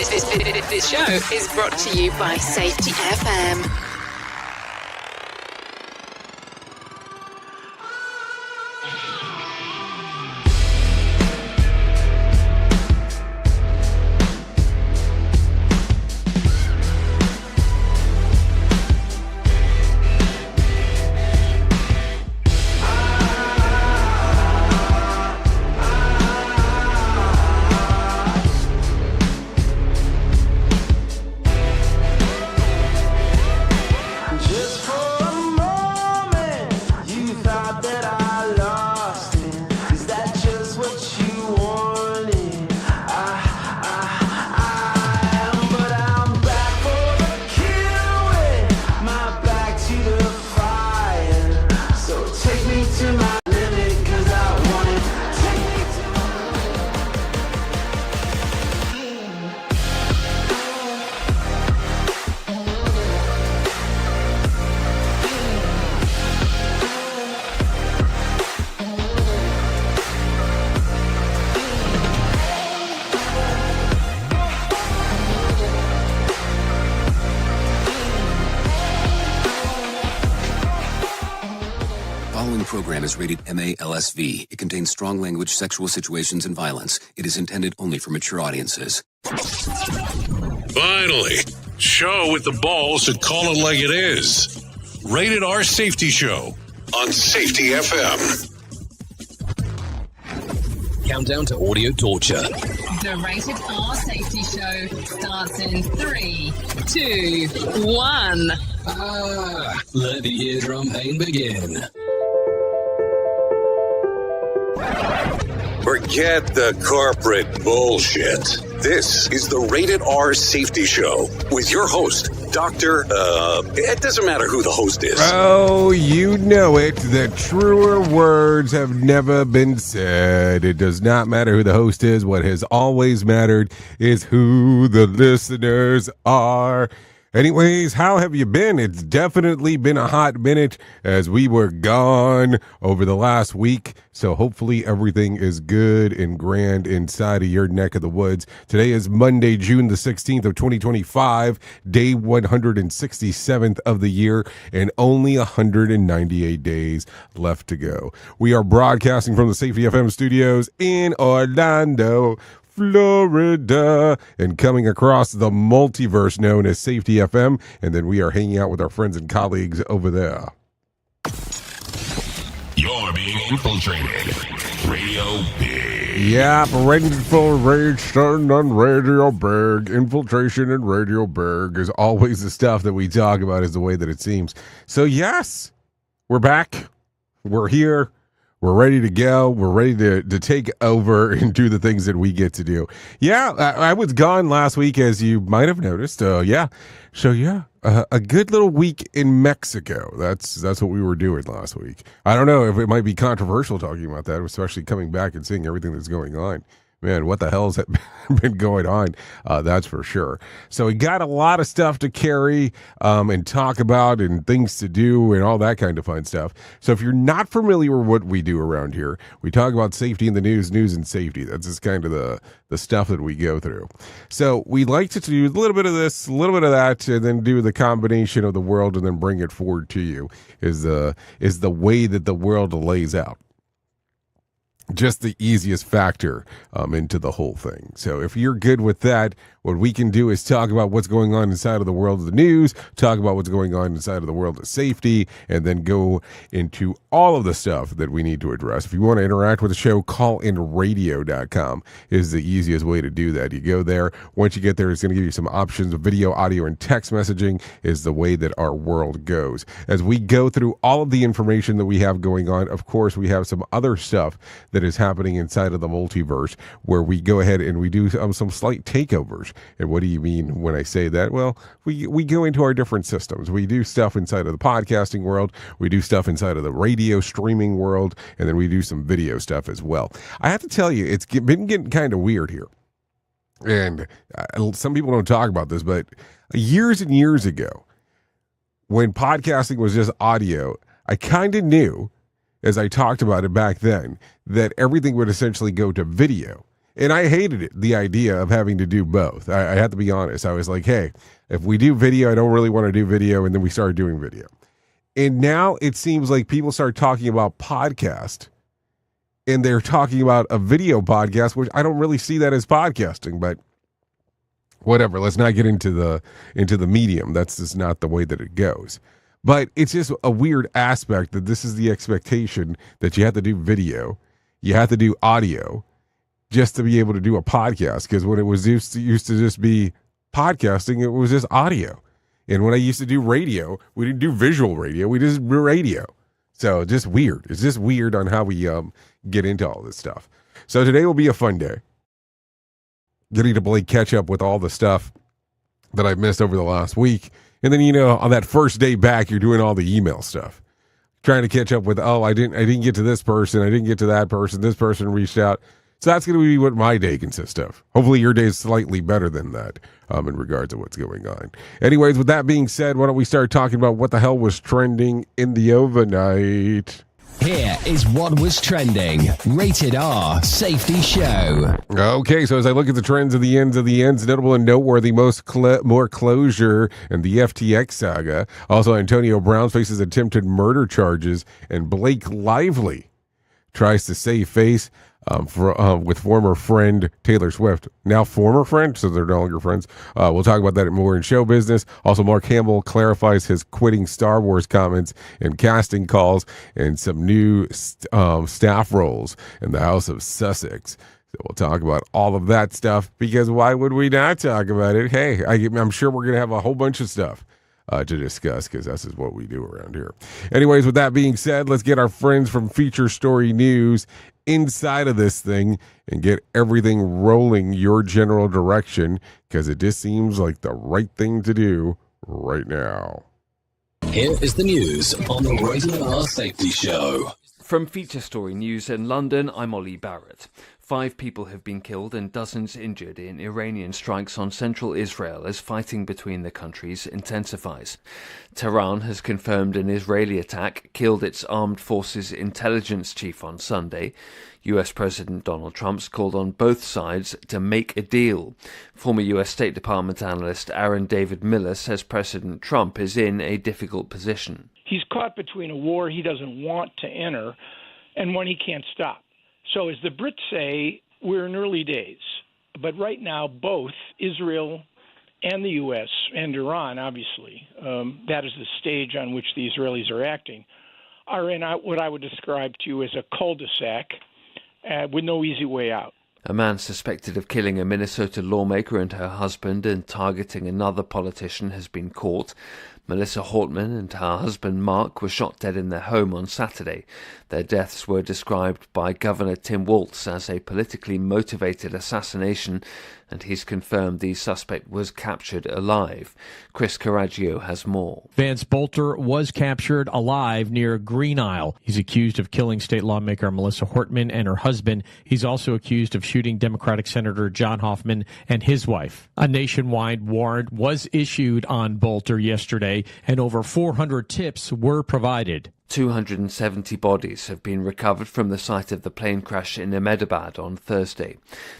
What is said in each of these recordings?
This show is brought to you by Safety FM. Program is rated MA-LSV. It contains strong language, sexual situations, and violence. It is intended only for mature audiences. Finally, show with the balls to call it like it is. Rated R Safety Show on Safety FM. Countdown to audio torture. The Rated R Safety Show starts in 3, 2, 1. Let the eardrum pain begin. Forget the corporate bullshit. This is the Rated R Safety Show with your host, Dr. It doesn't matter who the host is. Oh, you know it. The truer words have never been said. It does not matter who the host is. What has always mattered is who the listeners are. Anyways, how have you been? It's definitely been a hot minute as we were gone over the last week. So hopefully everything is good and grand inside of your neck of the woods. Today is Monday, June the 16th of 2025, day 167th of the year, and only 198 days left to go. We are broadcasting from the Safety FM studios in Orlando, Florida, and coming across the multiverse known as Safety FM, and then we are hanging out with our friends and colleagues over there. You're being infiltrated. Radio Big. Yep, infiltration on Radio Berg. Infiltration in Radio Berg is always the stuff that we talk about, is the way that it seems. So yes, we're back. We're here. We're ready to go. We're ready to take over and do the things that we get to do. Yeah, I was gone last week, as you might have noticed. A good little week in Mexico. That's what we were doing last week. I don't know if it might be controversial talking about that, especially coming back and seeing everything that's going on. Man, what the hell's been going on? That's for sure. So we got a lot of stuff to carry and talk about and things to do and all that kind of fun stuff. So if you're not familiar with what we do around here, we talk about safety in the news and safety. That's just kind of the stuff that we go through. So we like to do a little bit of this, a little bit of that, and then do the combination of the world and then bring it forward to you is the way that the world lays out. Just the easiest factor into the whole thing. So if you're good with that, what we can do is talk about what's going on inside of the world of the news, talk about what's going on inside of the world of safety, and then go into all of the stuff that we need to address. If you want to interact with the show, callinradio.com is the easiest way to do that. You go there. Once you get there, it's going to give you some options of video, audio, and text messaging is the way that our world goes. As we go through all of the information that we have going on, of course, we have some other stuff that is happening inside of the multiverse where we go ahead and we do some slight takeovers. And what do you mean when I say that? Well, we go into our different systems. We do stuff inside of the podcasting world. We do stuff inside of the radio streaming world. And then we do some video stuff as well. I have to tell you, it's been getting kind of weird here. And some people don't talk about this, but years and years ago, when podcasting was just audio, I kind of knew, as I talked about it back then, that everything would essentially go to video. And I hated it, the idea of having to do both. I have to be honest. I was like, hey, if we do video, I don't really want to do video. And then we started doing video. And now it seems like people start talking about podcast, and they're talking about a video podcast, which I don't really see that as podcasting, but whatever. Let's not get into the medium. That's just not the way that it goes. But it's just a weird aspect that this is the expectation that you have to do video, you have to do audio just to be able to do a podcast. Because when it was used to just be podcasting, it was just audio. And when I used to do radio, we didn't do visual radio, we just do radio. So just weird. It's just weird on how we get into all this stuff. So today will be a fun day. Getting to play catch up with all the stuff that I've missed over the last week. And then, on that first day back, you're doing all the email stuff. Trying to catch up with, I didn't get to this person. I didn't get to that person. This person reached out. So that's going to be what my day consists of. Hopefully your day is slightly better than that in regards to what's going on. Anyways, with that being said, why don't we start talking about what the hell was trending in the overnight? Here is what was trending. Rated R Safety Show. Okay, so as I look at the trends of the ends, notable and noteworthy, more closure in the FTX saga. Also, Antonio Brown faces attempted murder charges, and Blake Lively tries to save face with former friend Taylor Swift. Now former friend, so they're no longer friends. We'll talk about that more in show business. Also, Mark Hamill clarifies his quitting Star Wars comments and casting calls, and some new staff roles in the House of Sussex. So we'll talk about all of that stuff, because why would we not talk about it? Hey, I'm sure we're going to have a whole bunch of stuff to discuss, because that's just what we do around here. Anyways, with that being said, let's get our friends from Feature Story News inside of this thing and get everything rolling your general direction, because it just seems like the right thing to do right now. Here is the news on the Rated R Safety Show. From Feature Story News in London, I'm Ollie Barrett. 5 people have been killed and dozens injured in Iranian strikes on central Israel as fighting between the countries intensifies. Tehran has confirmed an Israeli attack killed its armed forces intelligence chief on Sunday. US President Donald Trump's called on both sides to make a deal. Former US State Department analyst Aaron David Miller says President Trump is in a difficult position. He's caught between a war he doesn't want to enter and one he can't stop. So as the Brits say, we're in early days. But right now, both Israel and the U.S. and Iran, obviously, that is the stage on which the Israelis are acting, are in what I would describe to you as a cul-de-sac with no easy way out. A man suspected of killing a Minnesota lawmaker and her husband and targeting another politician has been caught. Melissa Hortman and her husband Mark were shot dead in their home on Saturday. Their deaths were described by Governor Tim Walz as a politically motivated assassination, and he's confirmed the suspect was captured alive. Chris Caraggio has more. Vance Bolter was captured alive near Green Isle. He's accused of killing state lawmaker Melissa Hortman and her husband. He's also accused of shooting Democratic Senator John Hoffman and his wife. A nationwide warrant was issued on Bolter yesterday, and over 400 tips were provided. 270 bodies have been recovered from the site of the plane crash in Ahmedabad on Thursday.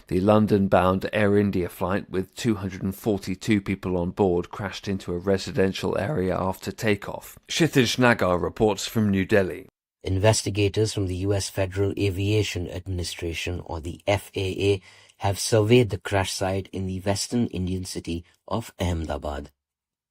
The London-bound Air India flight with 242 people on board crashed into a residential area after takeoff. Kshitij Nagar reports from New Delhi. Investigators from the U.S. Federal Aviation Administration, or the FAA, have surveyed the crash site in the western Indian city of Ahmedabad.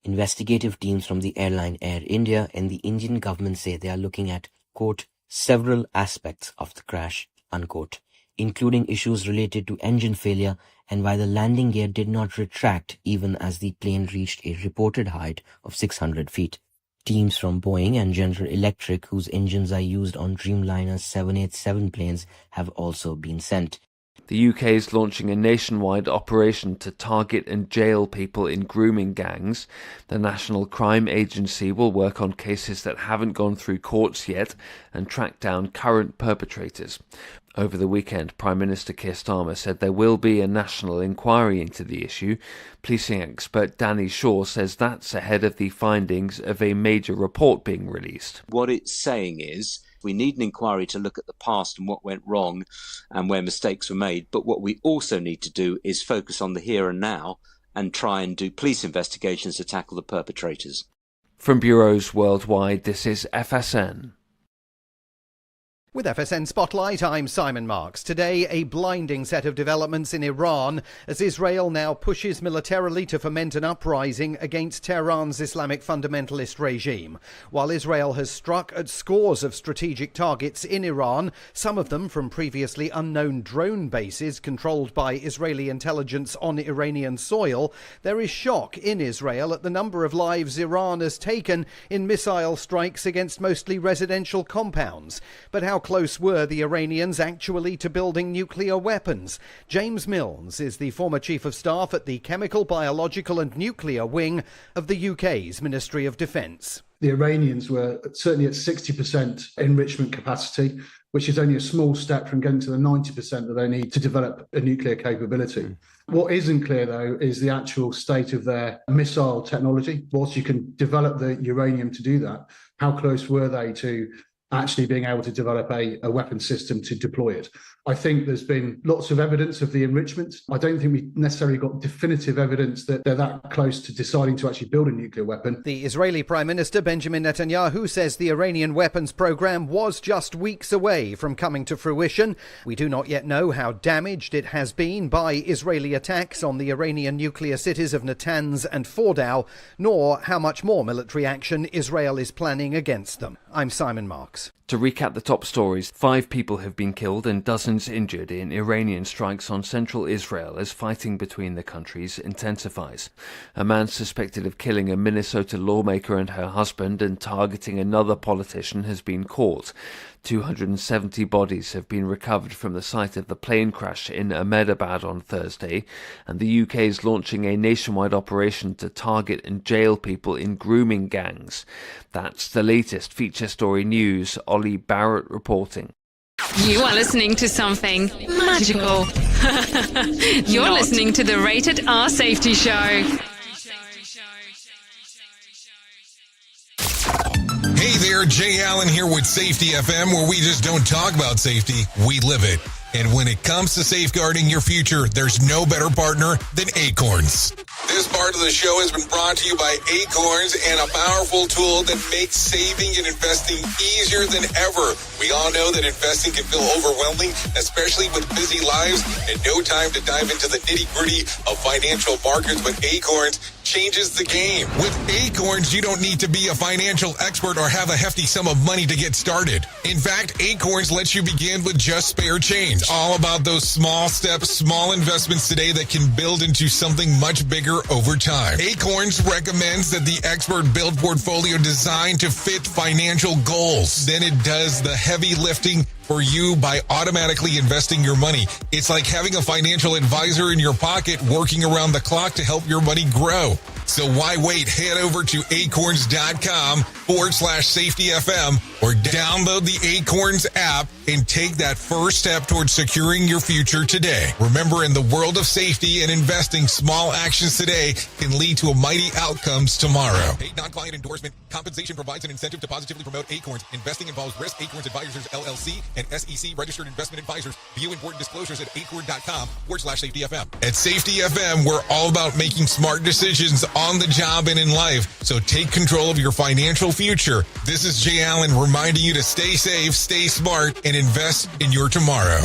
Investigative teams from the airline Air India and the Indian government say they are looking at, quote, several aspects of the crash, unquote, including issues related to engine failure and why the landing gear did not retract even as the plane reached a reported height of 600 feet. Teams from Boeing and General Electric, whose engines are used on Dreamliner's 787 planes, have also been sent. The UK is launching a nationwide operation to target and jail people in grooming gangs. The National Crime Agency will work on cases that haven't gone through courts yet and track down current perpetrators. Over the weekend, Prime Minister Keir Starmer said there will be a national inquiry into the issue. Policing expert Danny Shaw says that's ahead of the findings of a major report being released. What it's saying is We need an inquiry to look at the past and what went wrong and where mistakes were made. But what we also need to do is focus on the here and now and try and do police investigations to tackle the perpetrators. From bureaus worldwide, this is FSN. With FSN Spotlight, I'm Simon Marks. Today, a blinding set of developments in Iran as Israel now pushes militarily to foment an uprising against Tehran's Islamic fundamentalist regime. While Israel has struck at scores of strategic targets in Iran, some of them from previously unknown drone bases controlled by Israeli intelligence on Iranian soil, there is shock in Israel at the number of lives Iran has taken in missile strikes against mostly residential compounds. But how close were the Iranians actually to building nuclear weapons? James Milnes is the former Chief of Staff at the Chemical, Biological and Nuclear Wing of the UK's Ministry of Defence. The Iranians were certainly at 60% enrichment capacity, which is only a small step from getting to the 90% that they need to develop a nuclear capability. What isn't clear, though, is the actual state of their missile technology. Whilst you can develop the uranium to do that, how close were they to actually being able to develop a weapon system to deploy it? I think there's been lots of evidence of the enrichment. I don't think we necessarily got definitive evidence that they're that close to deciding to actually build a nuclear weapon. The Israeli Prime Minister Benjamin Netanyahu says the Iranian weapons program was just weeks away from coming to fruition. We do not yet know how damaged it has been by Israeli attacks on the Iranian nuclear cities of Natanz and Fordow, nor how much more military action Israel is planning against them. I'm Simon Marks. To recap the top stories, 5 people have been killed and dozens injured in Iranian strikes on central Israel as fighting between the countries intensifies. A man suspected of killing a Minnesota lawmaker and her husband and targeting another politician has been caught. 270 bodies have been recovered from the site of the plane crash in Ahmedabad on Thursday, and the UK is launching a nationwide operation to target and jail people in grooming gangs. That's the latest feature story news. Ollie Barrett reporting. You are listening to something magical. You're listening to the Rated R Safety Show. Hey there, Jay Allen here with Safety FM, where we just don't talk about safety, we live it. And when it comes to safeguarding your future, there's no better partner than Acorns. This part of the show has been brought to you by Acorns and a powerful tool that makes saving and investing easier than ever. We all know that investing can feel overwhelming, especially with busy lives and no time to dive into the nitty-gritty of financial markets, but Acorns changes the game. With Acorns, you don't need to be a financial expert or have a hefty sum of money to get started. In fact, Acorns lets you begin with just spare change. All about those small steps, small investments today that can build into something much bigger over time. Acorns recommends that the expert build portfolio designed to fit financial goals. Then it does the heavy lifting for you by automatically investing your money. It's like having a financial advisor in your pocket working around the clock to help your money grow. So why wait? Head over to acorns.com/safetyfm or download the Acorns app and take that first step towards securing your future today. Remember, in the world of safety and investing, small actions today can lead to mighty outcomes tomorrow. Paid non-client endorsement. Compensation provides an incentive to positively promote Acorns. Investing involves risk. Acorns Advisors, LLC, and SEC registered investment advisors. View important disclosures at acorn.com/safetyfm. At Safety FM, we're all about making smart decisions on the job and in life. So take control of your financial future. This is Jay Allen reminding you to stay safe, stay smart, and invest in your tomorrow.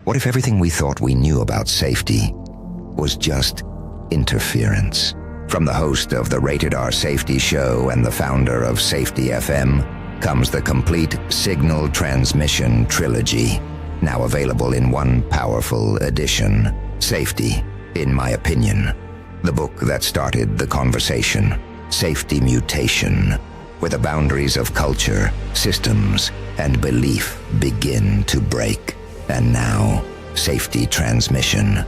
What if everything we thought we knew about safety was just interference? From the host of the Rated R Safety Show and the founder of Safety FM comes the complete signal transmission trilogy, now available in one powerful edition. Safety, in my opinion, the book that started the conversation. Safety Mutation, where the boundaries of culture, systems, and belief begin to break. And now, Safety Transmission,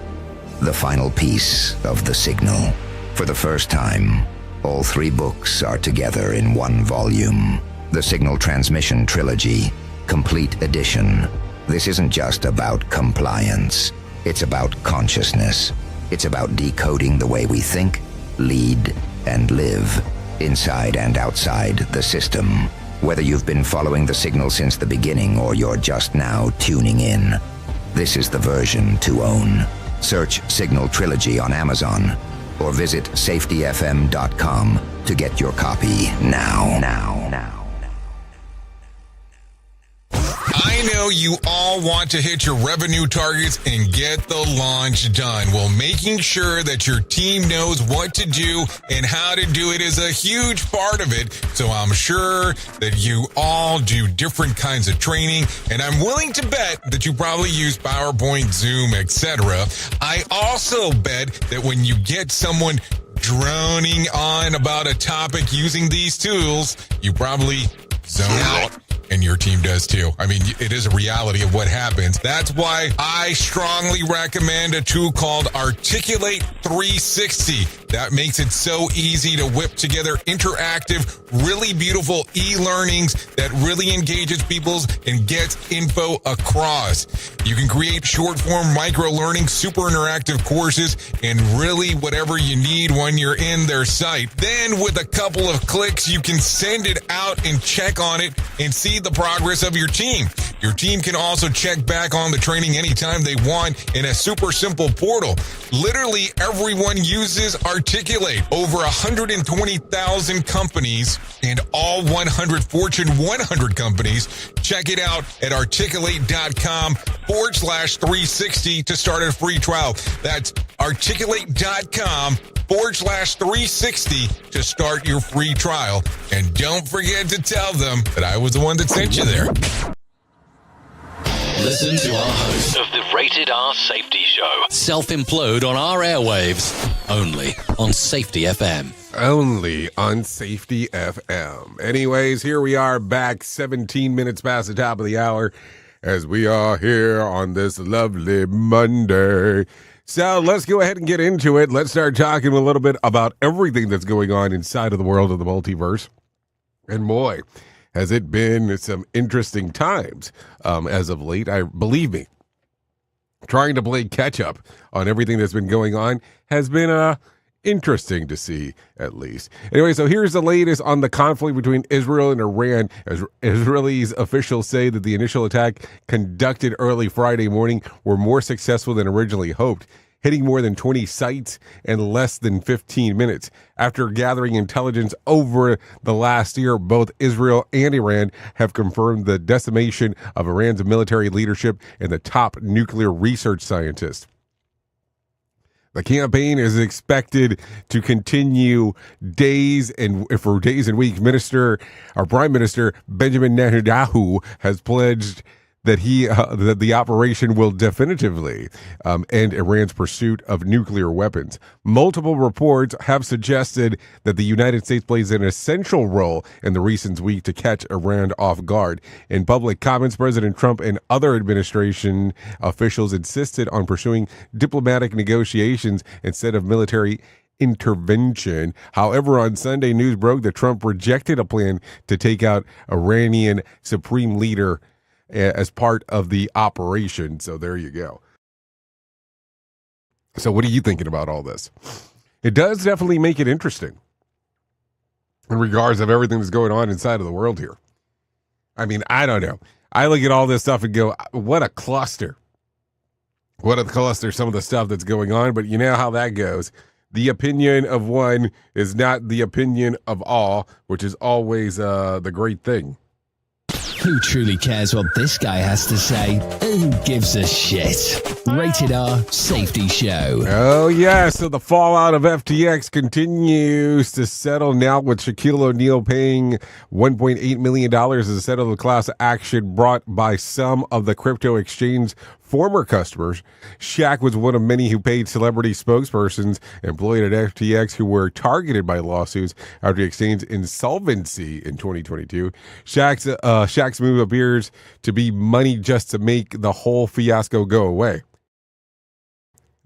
the final piece of the signal. For the first time, all 3 books are together in one volume. The Signal Transmission Trilogy, Complete Edition. This isn't just about compliance. It's about consciousness. It's about decoding the way we think, lead, and live. inside and outside the system. Whether you've been following the signal since the beginning or you're just now tuning in, this is the version to own. Search Signal Trilogy on Amazon or visit safetyfm.com to get your copy now. I know you all want to hit your revenue targets and get the launch done. Well, making sure that your team knows what to do and how to do it is a huge part of it. So I'm sure that you all do different kinds of training, and I'm willing to bet that you probably use PowerPoint, Zoom, etc. I also bet that when you get someone droning on about a topic using these tools, you probably zone out. And your team does too. I mean, it is a reality of what happens. That's why I strongly recommend a tool called Articulate 360. That makes it so easy to whip together interactive, really beautiful e-learnings that really engages people and gets info across. You can create short-form micro-learning, super interactive courses, and really whatever you need when you're in their site. Then with a couple of clicks, you can send it out and check on it and see the progress of your team. Your team can also check back on the training anytime they want in a super simple portal. Literally everyone uses Articulate. Over 120,000 companies and all 100 Fortune 100 companies. Check it out at articulate.com/360 to start a free trial. That's articulate.com/360 to start your free trial. And don't forget to tell them that I was the one that sent you there. Listen to our host of the Rated R Safety Show. Self-implode on our airwaves. Only on Safety FM. Only on Safety FM. Anyways, here we are back 17 minutes past the top of the hour as we are here on this lovely Monday. So let's go ahead and get into it. Let's start talking a little bit about everything that's going on inside of the world of the multiverse. And boy, has it been some interesting times as of late. Believe me, trying to play catch up on everything that's been going on has been interesting to see, at least. Anyway, so here's the latest on the conflict between Israel and Iran. As Israelis officials say that the initial attack conducted early Friday morning were more successful than originally hoped, hitting more than 20 sites in less than 15 minutes. After gathering intelligence over the last year, both Israel and Iran have confirmed the decimation of Iran's military leadership and the top nuclear research scientists. The campaign is expected to continue days and weeks. Prime Minister Benjamin Netanyahu has pledged that that the operation will definitively end Iran's pursuit of nuclear weapons. Multiple reports have suggested that the United States plays an essential role in the recent week to catch Iran off guard. In public comments, President Trump and other administration officials insisted on pursuing diplomatic negotiations instead of military intervention. However, on Sunday, news broke that Trump rejected a plan to take out Iranian Supreme Leader as part of the operation. So there you go. So what are you thinking about all this? It does definitely make it interesting in regards of everything that's going on inside of the world here. I mean, I don't know. I look at all this stuff and go, what a cluster. What a cluster, some of the stuff that's going on. But you know how that goes. The opinion of one is not the opinion of all, which is always the great thing. Who truly cares what this guy has to say? Who gives a shit? Rated R Safety Show. Oh, yeah. So the fallout of FTX continues to settle now, with Shaquille O'Neal paying $1.8 million as a settle the class action brought by some of the crypto exchange former customers. Shaq was one of many who paid celebrity spokespersons employed at FTX who were targeted by lawsuits after the exchange's insolvency in 2022. Shaq's move appears to be money just to make the whole fiasco go away.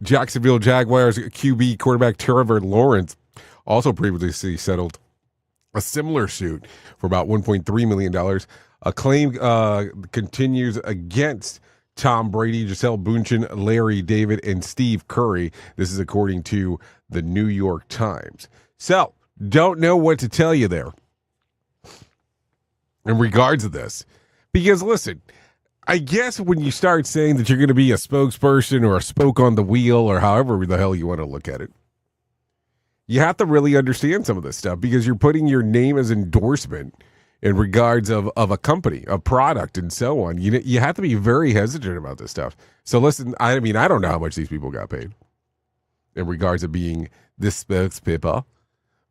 Jacksonville Jaguars QB quarterback Trevor Lawrence also previously settled a similar suit for about $1.3 million. A claim continues against Tom Brady, Gisele Bündchen, Larry David, and Steve Curry. This is according to the New York Times. So, don't know what to tell you there in regards to this. Because listen, I guess when you start saying that you're going to be a spokesperson or a spoke on the wheel or however the hell you want to look at it, you have to really understand some of this stuff because you're putting your name as endorsement in regards of a company, a product, and so on. You have to be very hesitant about this stuff. So listen, I mean, I don't know how much these people got paid in regards to being this spokespeople,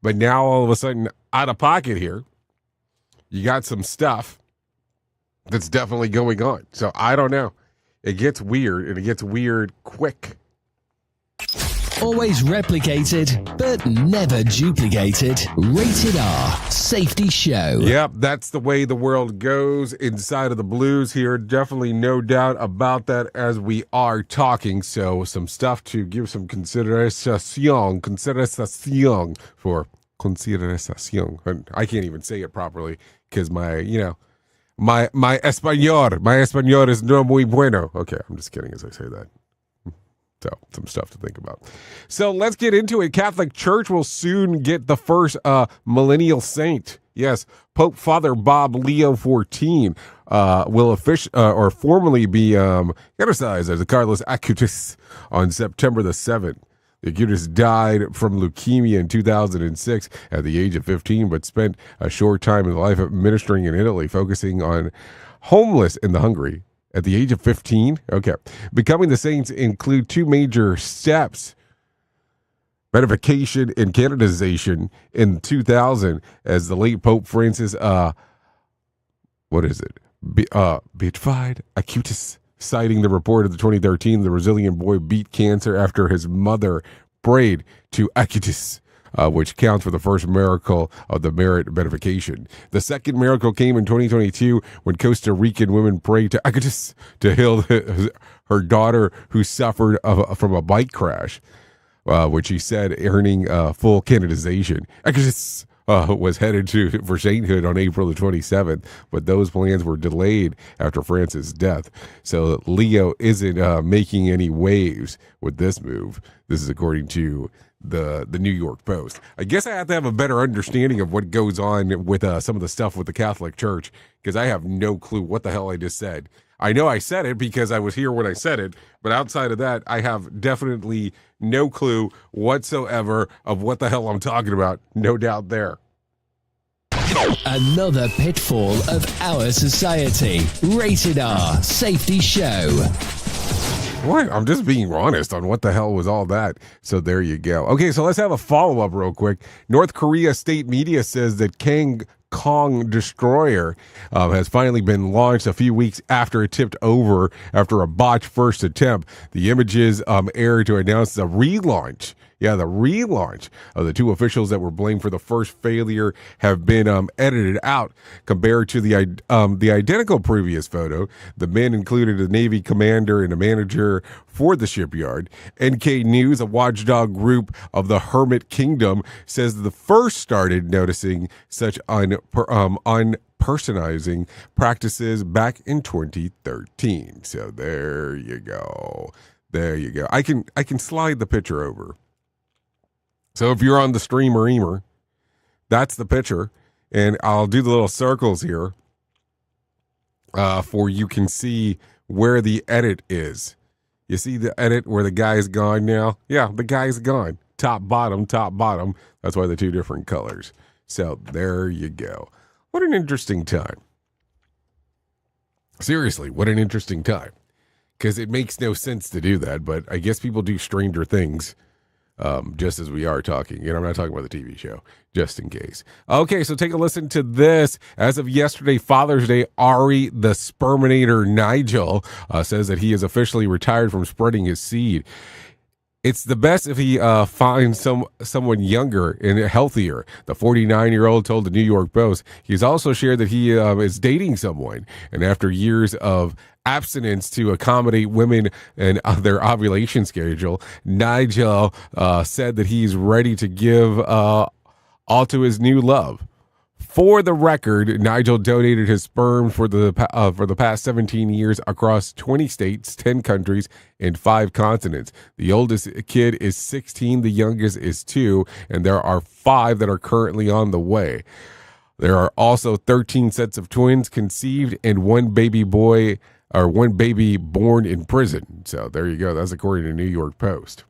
but now all of a sudden, out of pocket here, you got some stuff that's definitely going on. So I don't know. It gets weird, and it gets weird quick. Always replicated, but never duplicated. Rated R Safety Show. Yep, that's the way the world goes inside of the blues here. Definitely no doubt about that as we are talking. So some stuff to give some consideration for consideración. And I can't even say it properly because my español is no muy bueno. Okay, I'm just kidding as I say that. So, some stuff to think about. So, let's get into it. Catholic Church will soon get the first millennial saint. Yes, Pope Father Bob Leo XIV will formally be canonized as a Carlos Acutis on September the 7th. Acutis died from leukemia in 2006 at the age of 15, but spent a short time in life ministering in Italy, focusing on homeless in the Hungary. At the age of 15? Okay. Becoming the saints include two major steps. Beatification and canonization in 2000 as the late Pope Francis, beatified Acutis, citing the report of the 2013 the Brazilian boy beat cancer after his mother prayed to Acutis. Which counts for the first miracle of the merit beatification. The second miracle came in 2022 when Costa Rican women prayed to Acutis to heal her daughter who suffered from a bike crash, which he said earning full canonization. Acutis was headed for sainthood on April the 27th, but those plans were delayed after Francis' death. So Leo isn't making any waves with this move. This is according to the New York Post. I guess I have to have a better understanding of what goes on with some of the stuff with the Catholic Church, because I have no clue what the hell I just said. I know I said it because I was here when I said it, but outside of that, I have definitely no clue whatsoever of what the hell I'm talking about. No doubt there. Another pitfall of our society. Rated R Safety Show. What? I'm just being honest on what the hell was all that. So there you go. Okay, so let's have a follow-up real quick. North Korea state media says that Kong destroyer has finally been launched a few weeks after it tipped over after a botched first attempt. The images aired to announce the relaunch. Yeah, the relaunch of the two officials that were blamed for the first failure have been edited out compared to the identical previous photo. The men included a Navy commander and a manager for the shipyard. NK News, a watchdog group of the Hermit Kingdom, says the first started noticing such unpersonizing practices back in 2013. So there you go. There you go. I can slide the picture over. So if you're on the stream or emer, that's the picture. And I'll do the little circles here for you can see where the edit is. You see the edit where the guy's gone now? Yeah, the guy's gone. Top, bottom, top, bottom. That's why they're two different colors. So there you go. What an interesting time. Seriously, what an interesting time. Because it makes no sense to do that, but I guess people do stranger things. Just as we are talking. I'm not talking about the TV show, just in case. Okay, so take a listen to this. As of yesterday, Father's Day, Ari the Sperminator Nigel says that he is officially retired from spreading his seed. It's the best if he finds someone younger and healthier. The 49-year-old told the New York Post. He's also shared that he is dating someone. And after years of abstinence to accommodate women and their ovulation schedule, Nigel said that he's ready to give all to his new love. For the record, Nigel donated his sperm for the past 17 years across 20 states, 10 countries, and 5 continents. The oldest kid is 16, the youngest is 2, and there are 5 that are currently on the way. There are also 13 sets of twins conceived and one baby born in prison. So there you go. That's according to New York Post.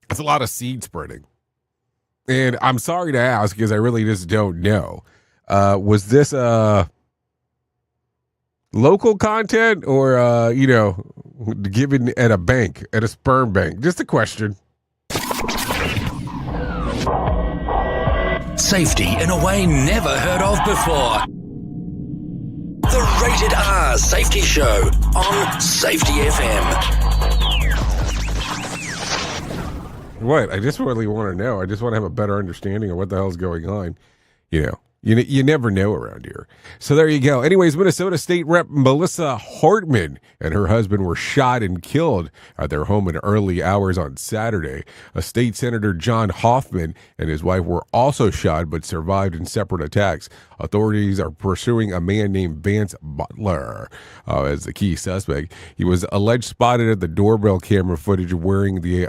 That's a lot of seed spreading. And I'm sorry to ask because I really just don't know. Was this local content or, given at a bank, at a sperm bank? Just a question. Safety in a way never heard of before. The Rated R Safety Show on Safety FM. What? I just really want to know. I just want to have a better understanding of what the hell's going on. You never know around here. So there you go. Anyways, Minnesota State Rep Melissa Hartman and her husband were shot and killed at their home in early hours on Saturday. A state senator, John Hoffman, and his wife were also shot but survived in separate attacks. Authorities are pursuing a man named Vance Butler as the key suspect. He was alleged spotted at the doorbell camera footage wearing the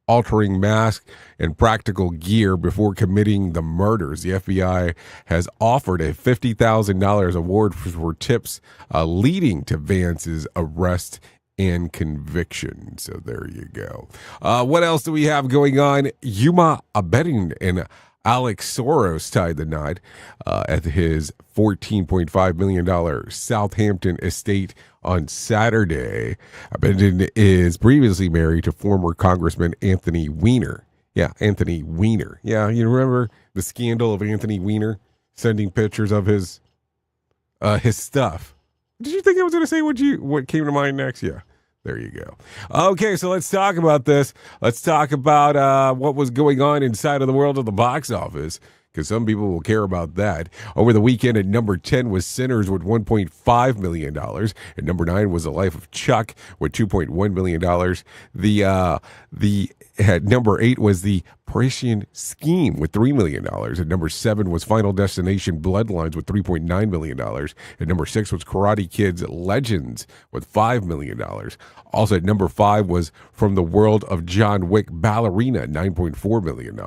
altering mask and practical gear before committing the murders. The FBI has offered a $50,000 award for tips leading to Vance's arrest and conviction. So there you go. What else do we have going on? Yuma Abedin and Alex Soros tied the knot at his $14.5 million Southampton estate on Saturday. Abedin is previously married to former Congressman Anthony Weiner. Yeah, Anthony Weiner. Yeah, you remember the scandal of Anthony Weiner sending pictures of his stuff. Did you think I was going to say what came to mind next? Yeah. There you go. Okay, so let's talk about this. Let's talk about what was going on inside of the world of the box office, because some people will care about that. Over the weekend, at number 10 was Sinners with $1.5 million. At number 9 was The Life of Chuck with $2.1 million. At number 8 was The Parisian Scheme with $3 million. At number 7 was Final Destination Bloodlines with $3.9 million. At number 6 was Karate Kid's Legends with $5 million. Also at number 5 was From the World of John Wick Ballerina, $9.4 million.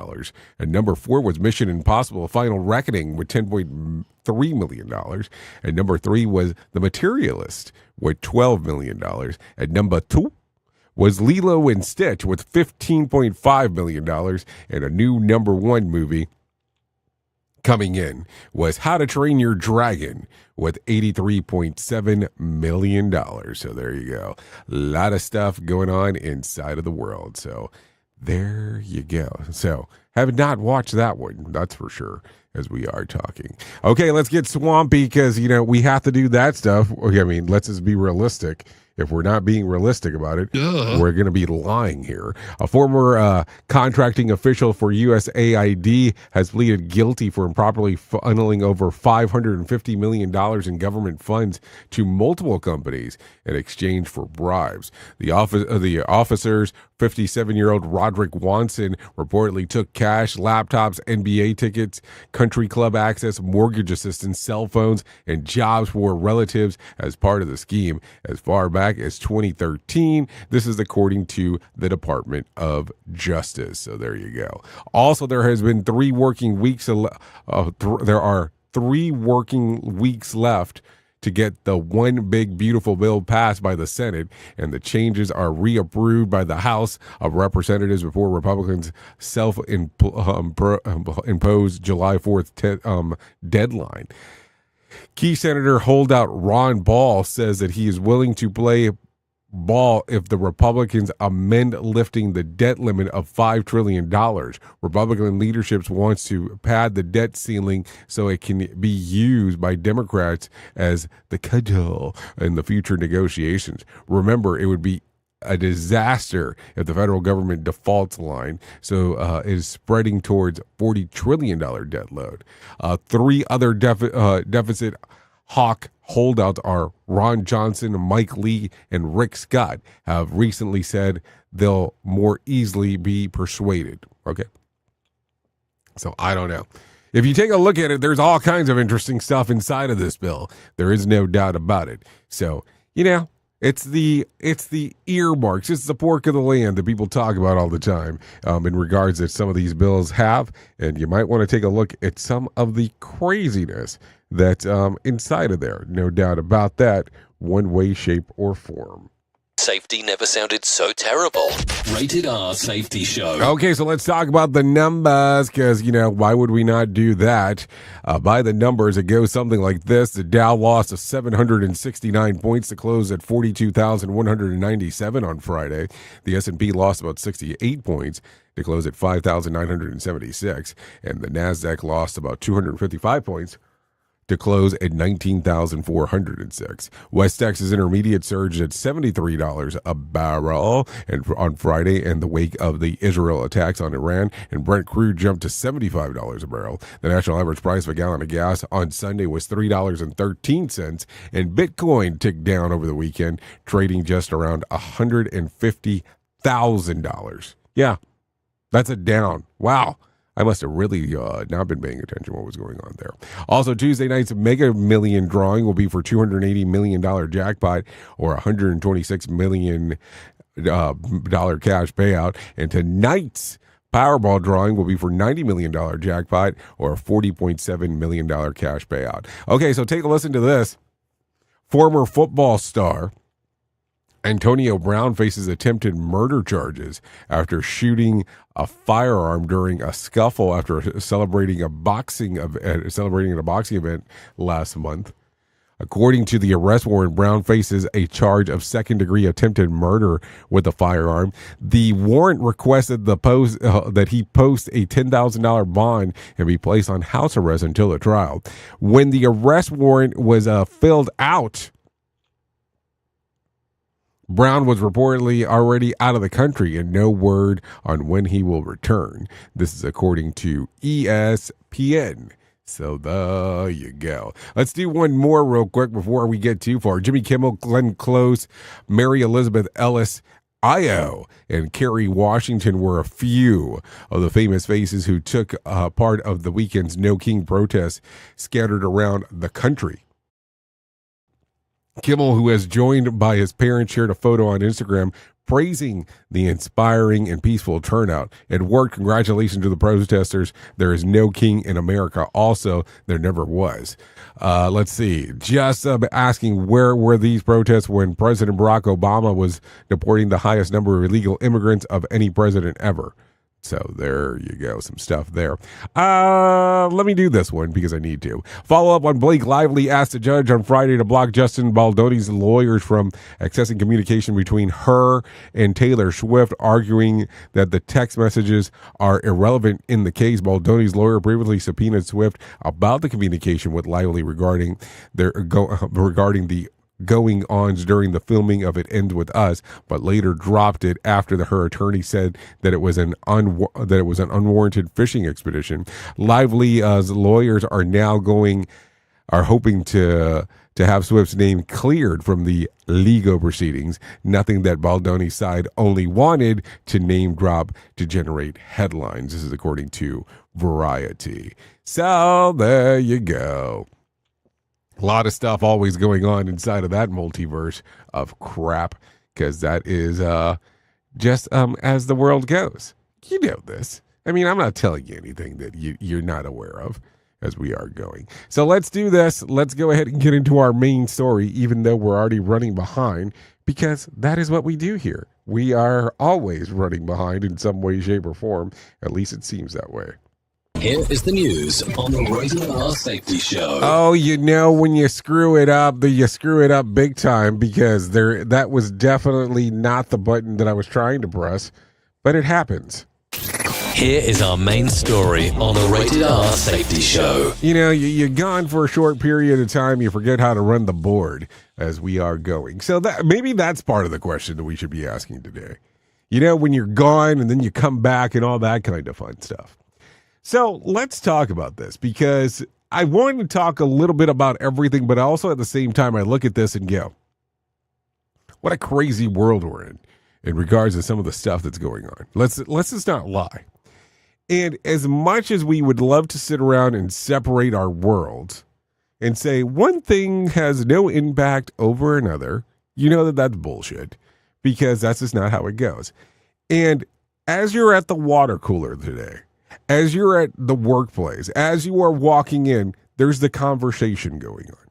At number 4 was Mission Impossible Final Reckoning with $10.3 million. At number 3 was The Materialist with $12 million. At number 2 was Lilo and Stitch with $15.5 million. And a new number 1 movie coming in was How to Train Your Dragon with $83.7 million. So there you go. A lot of stuff going on inside of the world. So there you go. So have not watched that one, that's for sure, as we are talking. Okay, let's get swampy because, we have to do that stuff. I mean, let's just be realistic. If we're not being realistic about it, we're going to be lying here. A former contracting official for USAID has pleaded guilty for improperly funneling over $550 million in government funds to multiple companies in exchange for bribes. The officers, 57-year-old Roderick Wanson, reportedly took cash, laptops, NBA tickets, country club access, mortgage assistance, cell phones, and jobs for relatives as part of the scheme as far back as 2013. This is according to the Department of Justice. So there you go. Also, there has been 3 working weeks. There are 3 working weeks left to get the One Big Beautiful Bill passed by the Senate, and the changes are reapproved by the House of Representatives before Republicans' self-imposed July 4th deadline. Key Senator holdout Ron Paul says that he is willing to play ball if the Republicans amend lifting the debt limit of $5 trillion. Republican leadership wants to pad the debt ceiling so it can be used by Democrats as the cudgel in the future negotiations. Remember, it would be a disaster if the federal government defaults line, so it is spreading towards $40 trillion debt load. 3 other deficit hawk holdouts are Ron Johnson, Mike Lee, and Rick Scott have recently said they'll more easily be persuaded. Okay. So I don't know. If you take a look at it, there's all kinds of interesting stuff inside of this bill. There is no doubt about it. So, it's the earmarks. It's the pork of the land that people talk about all the time in regards that some of these bills have. And you might want to take a look at some of the craziness that's inside of there. No doubt about that, one way, shape, or form. Safety never sounded so terrible. Rated R Safety Show. Okay, so let's talk about the numbers because, why would we not do that? By the numbers, it goes something like this. The Dow lost 769 points to close at 42,197 on Friday. The S&P lost about 68 points to close at 5,976. And the NASDAQ lost about 255 points to close at 19,406. West Texas Intermediate surged at $73 a barrel and on Friday in the wake of the Israel attacks on Iran, and Brent crude jumped to $75 a barrel. The national average price of a gallon of gas on Sunday was $3.13, and Bitcoin ticked down over the weekend, trading just around $150,000. Yeah, that's a down. Wow. I must have really not been paying attention to what was going on there. Also, Tuesday night's Mega Million drawing will be for $280 million jackpot or $126 million cash payout. And tonight's Powerball drawing will be for $90 million jackpot or a $40.7 million cash payout. Okay, so take a listen to this. Former football star Antonio Brown faces attempted murder charges after shooting a firearm during a scuffle after celebrating a boxing event last month. According to the arrest warrant, Brown faces a charge of second-degree attempted murder with a firearm. The warrant requested that he post a $10,000 bond and be placed on house arrest until the trial. When the arrest warrant was filled out, Brown was reportedly already out of the country and no word on when he will return. This is according to ESPN. So there you go. Let's do one more real quick before we get too far. Jimmy Kimmel, Glenn Close, Mary Elizabeth Ellis, Io, and Kerry Washington were a few of the famous faces who took part of the weekend's No King protests scattered around the country. Kimmel, who has joined by his parents, shared a photo on Instagram praising the inspiring and peaceful turnout. At work, congratulations to the protesters. There is no king in America. Also, there never was. Let's see. Just asking, where were these protests when President Barack Obama was deporting the highest number of illegal immigrants of any president ever? So there you go, some stuff there. Let me do this one because I need to. Follow up on Blake Lively asked a judge on Friday to block Justin Baldoni's lawyers from accessing communication between her and Taylor Swift, arguing that the text messages are irrelevant in the case. Baldoni's lawyer previously subpoenaed Swift about the communication with Lively regarding the going-ons during the filming of It Ends With Us, but later dropped it after her attorney said that it was an unwarranted fishing expedition. Lively's lawyers are now hoping to have Swift's name cleared from the legal proceedings, nothing that Baldoni's side only wanted to name drop to generate headlines. This is according to Variety. So there you go. A lot of stuff always going on inside of that multiverse of crap, because that is just as the world goes. You know this. I mean, I'm not telling you anything that you're not aware of as we are going. So let's do this. Let's go ahead and get into our main story, even though we're already running behind, because that is what we do here. We are always running behind in some way, shape, or form. At least it seems that way. Here is the news on the Rated R Safety Show. Oh, when you screw it up, you screw it up big time, because that was definitely not the button that I was trying to press, but it happens. Here is our main story on the Rated R Safety Show. You're gone for a short period of time, you forget how to run the board as we are going. So maybe that's part of the question that we should be asking today. When you're gone and then you come back and all that kind of fun stuff. So let's talk about this, because I want to talk a little bit about everything, but also at the same time I look at this and go, what a crazy world we're in regards to some of the stuff that's going on. Let's just not lie. And as much as we would love to sit around and separate our worlds and say one thing has no impact over another, you know that that's bullshit, because that's just not how it goes. And as you're at the water cooler today, as you're at the workplace, as you are walking in, there's the conversation going on.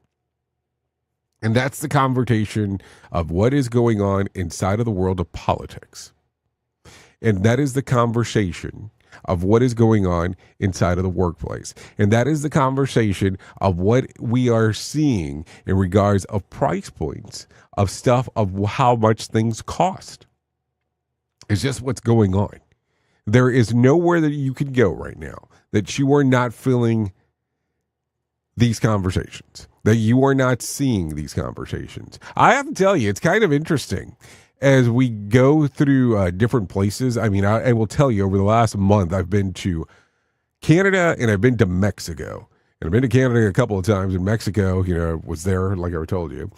And that's the conversation of what is going on inside of the world of politics. And that is the conversation of what is going on inside of the workplace. And that is the conversation of what we are seeing in regards of price points of stuff, of how much things cost. It's just what's going on. There is nowhere that you can go right now that you are not feeling these conversations, that you are not seeing these conversations. I have to tell you, it's kind of interesting as we go through different places. I mean, I will tell you, over the last month, I've been to Canada and I've been to Mexico. And I've been to Canada a couple of times. In Mexico, was there, like I told you,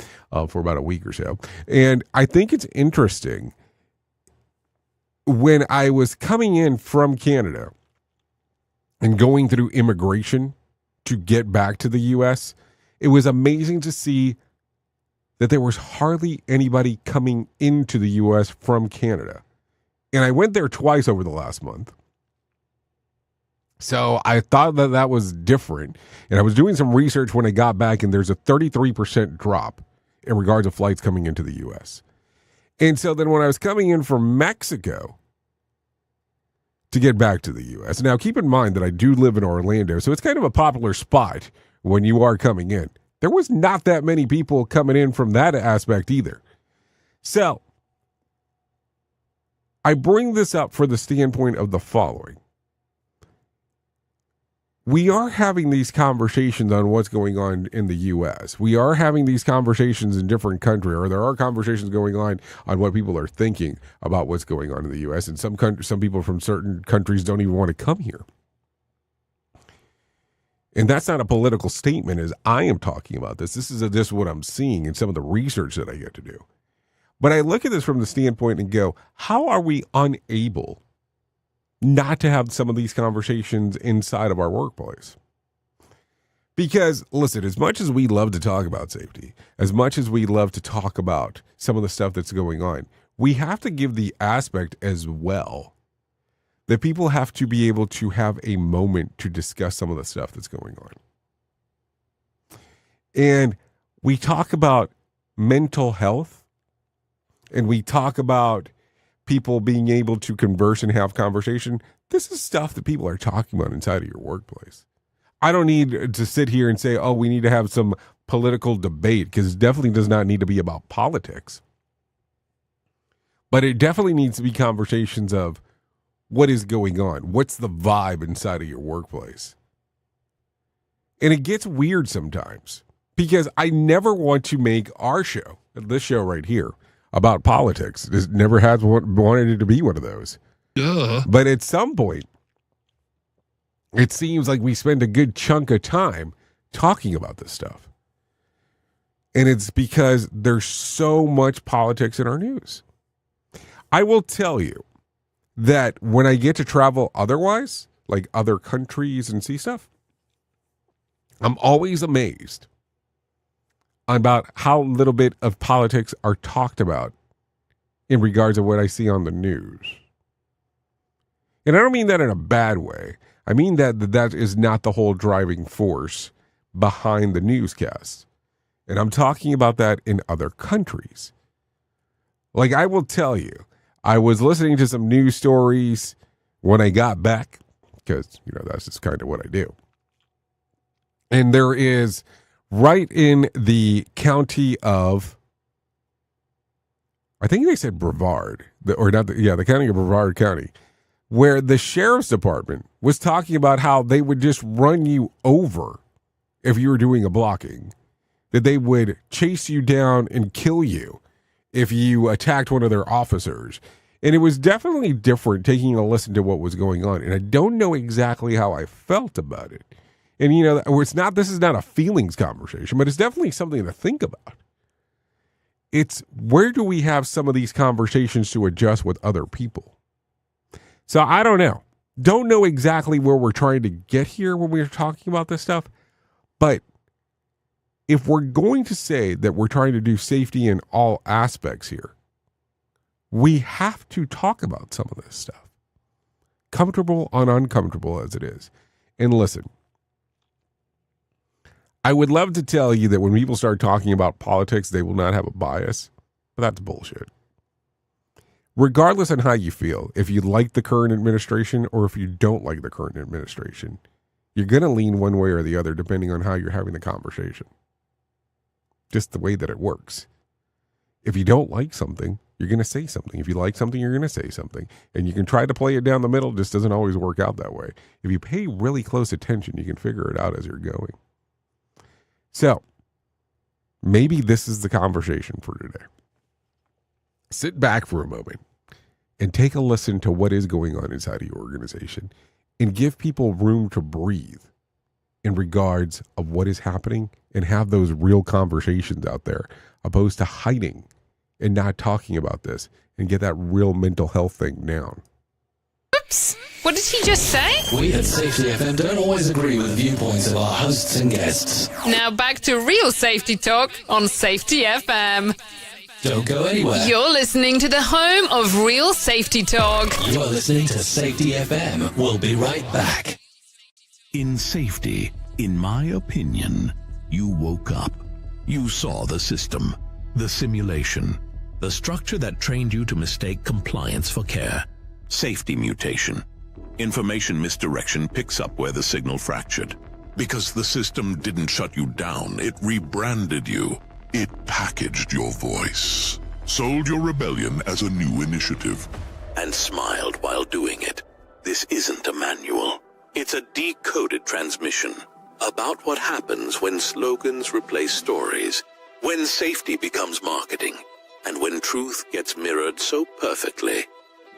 for about a week or so. And I think it's interesting, when I was coming in from Canada and going through immigration to get back to the U.S., it was amazing to see that there was hardly anybody coming into the U.S. from Canada. And I went there twice over the last month. So I thought that that was different. And I was doing some research when I got back, and there's a 33% drop in regards to flights coming into the U.S. And so then when I was coming in from Mexico to get back to the U.S., now keep in mind that I do live in Orlando, so it's kind of a popular spot when you are coming in. There was not that many people coming in from that aspect either. So I bring this up for the standpoint of the following. We are having these conversations on what's going on in the U.S. We are having these conversations in different countries, or there are conversations going on what people are thinking about what's going on in the U.S. And some people from certain countries don't even want to come here. And that's not a political statement as I am talking about this. This is just what I'm seeing in some of the research that I get to do. But I look at this from the standpoint and go, how are we unable not to have some of these conversations inside of our workplace? Because, listen, as much as we love to talk about safety, as much as we love to talk about some of the stuff that's going on, we have to give the aspect as well that people have to be able to have a moment to discuss some of the stuff that's going on. And we talk about mental health, and we talk about people being able to converse and have conversation. This is stuff that people are talking about inside of your workplace. I don't need to sit here and say, oh, we need to have some political debate, because it definitely does not need to be about politics. But it definitely needs to be conversations of what is going on. What's the vibe inside of your workplace? And it gets weird sometimes, because I never want to make our show, this show right here, about politics. It never has wanted it to be one of those. But at some point, it seems like we spend a good chunk of time talking about this stuff. And it's because there's so much politics in our news. I will tell you that when I get to travel otherwise, like other countries and see stuff, I'm always amazed about how little bit of politics are talked about in regards to what I see on the news. And I don't mean that in a bad way. I mean that is not the whole driving force behind the newscasts. And I'm talking about that in other countries. Like, I will tell you, I was listening to some news stories when I got back, because, that's just kind of what I do. And there is, right in the county of, I think they said Brevard, the county of Brevard County, where the sheriff's department was talking about how they would just run you over if you were doing a blocking, that they would chase you down and kill you if you attacked one of their officers. And it was definitely different taking a listen to what was going on. And I don't know exactly how I felt about it. And, this is not a feelings conversation, but it's definitely something to think about. It's, where do we have some of these conversations to adjust with other people? So I don't know. don't know exactly where we're trying to get here when we're talking about this stuff, but if we're going to say that we're trying to do safety in all aspects here, we have to talk about some of this stuff, comfortable and uncomfortable as it is. And listen, I would love to tell you that when people start talking about politics, they will not have a bias, but that's bullshit. Regardless on how you feel, if you like the current administration or if you don't like the current administration, you're going to lean one way or the other depending on how you're having the conversation. Just the way that it works. If you don't like something, you're going to say something. If you like something, you're going to say something. And you can try to play it down the middle. It just doesn't always work out that way. If you pay really close attention, you can figure it out as you're going. So, maybe this is the conversation for today. Sit back for a moment and take a listen to what is going on inside of your organization and give people room to breathe in regards of what is happening and have those real conversations out there, opposed to hiding and not talking about this and get that real mental health thing down. Oops, what did he just say? We at Safety FM don't always agree with viewpoints of our hosts and guests. Now back to real safety talk on Safety FM. Don't go anywhere. You're listening to the home of real safety talk. You're listening to Safety FM. We'll be right back. In safety, in my opinion, you woke up. You saw the system, the simulation, the structure that trained you to mistake compliance for care. Safety mutation. Information misdirection picks up where the signal fractured. Because the system didn't shut you down, it rebranded you. It packaged your voice, sold your rebellion as a new initiative, and smiled while doing it. This isn't a manual. It's a decoded transmission about what happens when slogans replace stories, when safety becomes marketing, and when truth gets mirrored so perfectly,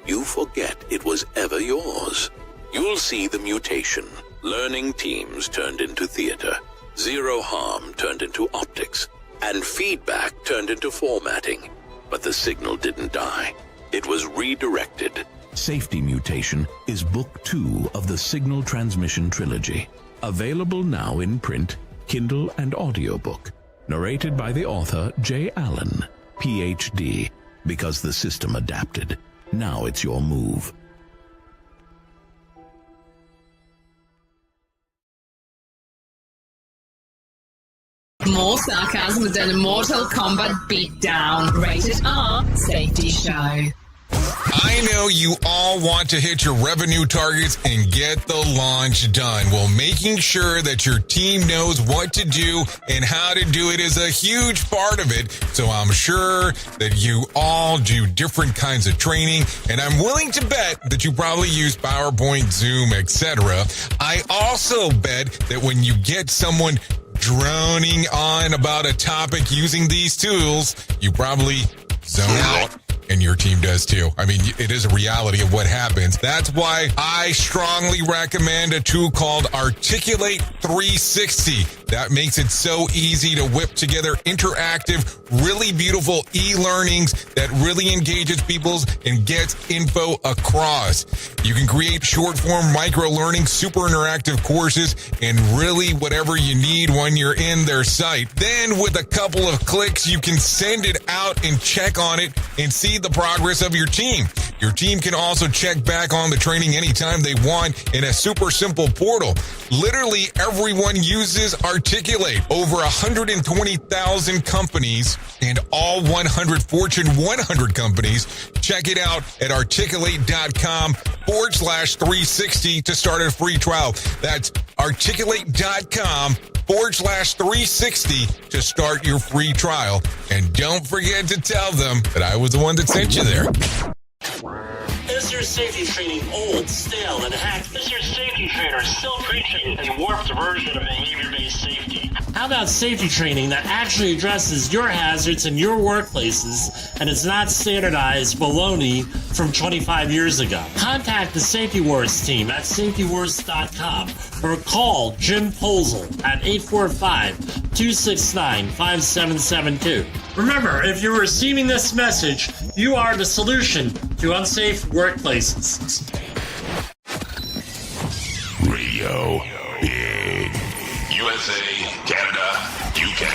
you forget it was ever yours. You'll see the mutation. Learning teams turned into theater, zero harm turned into optics, and feedback turned into formatting. But the signal didn't die. It was redirected. Safety Mutation is Book 2 of the Signal Transmission Trilogy. Available now in print, Kindle, and audiobook. Narrated by the author J. Allen, Ph.D. Because the system adapted. Now it's your move. More sarcasm than a Mortal Kombat beatdown. Rated R Safety Show. I know you all want to hit your revenue targets and get the launch done. Well, making sure that your team knows what to do and how to do it is a huge part of it. So I'm sure that you all do different kinds of training, and I'm willing to bet that you probably use PowerPoint, Zoom, etc. I also bet that when you get someone droning on about a topic using these tools, you probably zone out. And your team does too. I mean, it is a reality of what happens. That's why I strongly recommend a tool called Articulate 360. That makes it so easy to whip together interactive, really beautiful e-learnings that really engages people and gets info across. You can create short-form micro-learning, super interactive courses, and really whatever you need when you're in their site. Then with a couple of clicks, you can send it out and check on it and see the progress of your team. Your team can also check back on the training anytime they want in a super simple portal. Literally everyone uses Articulate. Over 120,000 companies and all 100 Fortune 100 companies. Check it out at articulate.com/360 to start a free trial. That's articulate.com/360 to start your free trial. And don't forget to tell them that I was the one that sent you there. Is your safety training old, stale, and hacked? Is your safety trainer still preaching a warped version of behavior-based safety? How about safety training that actually addresses your hazards in your workplaces and is not standardized baloney from 25 years ago? Contact the Safety Wars team at safetywars.com or call Jim Posel at 845-269-5772. Remember, if you're receiving this message, you are the solution to unsafe workplaces. go big. USA, Canada, UK.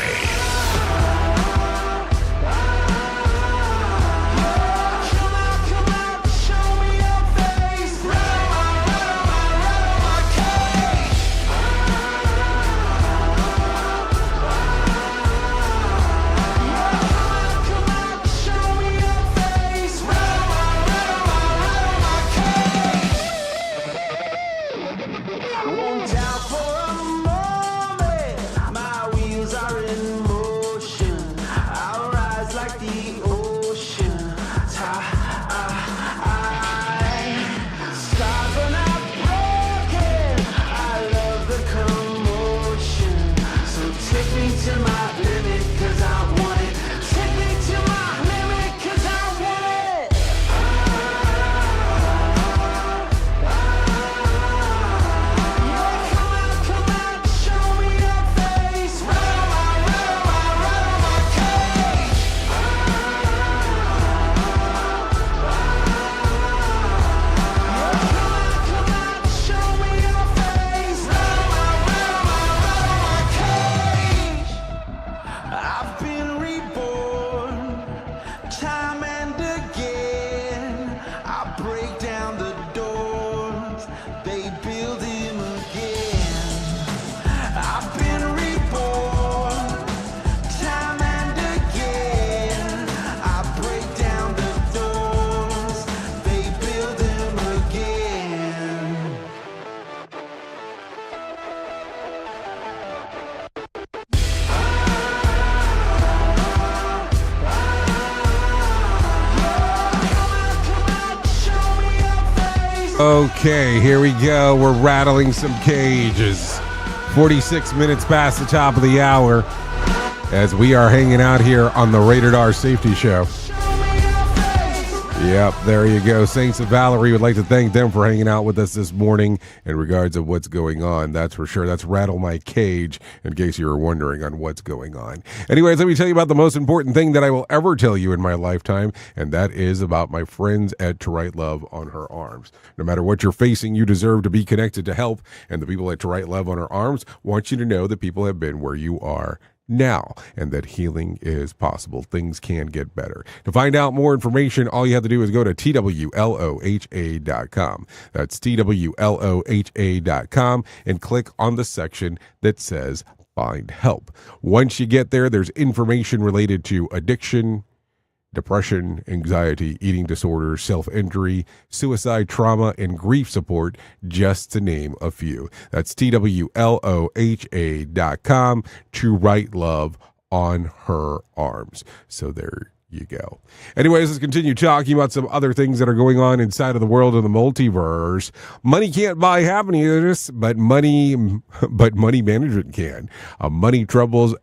Okay, here we go. We're rattling some cages. 46 minutes past the top of the hour as we are hanging out here on the Rated R Safety Show. Yep, there you go. Saints of Valerie would like to thank them for hanging out with us this morning in regards of what's going on. That's for sure. That's Rattle My Cage, in case you were wondering on what's going on. Anyways, let me tell you about the most important thing that I will ever tell you in my lifetime, and that is about my friends at To Write Love on Her Arms. No matter what you're facing, you deserve to be connected to help, and the people at To Write Love on Her Arms want you to know that people have been where you are now, and that healing is possible. Things can get better. To find out more information, all you have to do is go to TWLOHA.com. That's TWLOHA.com and click on the section that says Find Help. Once you get there, there's information related to addiction, depression, anxiety, eating disorders, self-injury, suicide, trauma, and grief support, just to name a few. That's TWLOHA.com, To Write Love on Her Arms. So there you go. Anyways, let's continue talking about some other things that are going on inside of the world of the multiverse. Money can't buy happiness, but money management can. Money troubles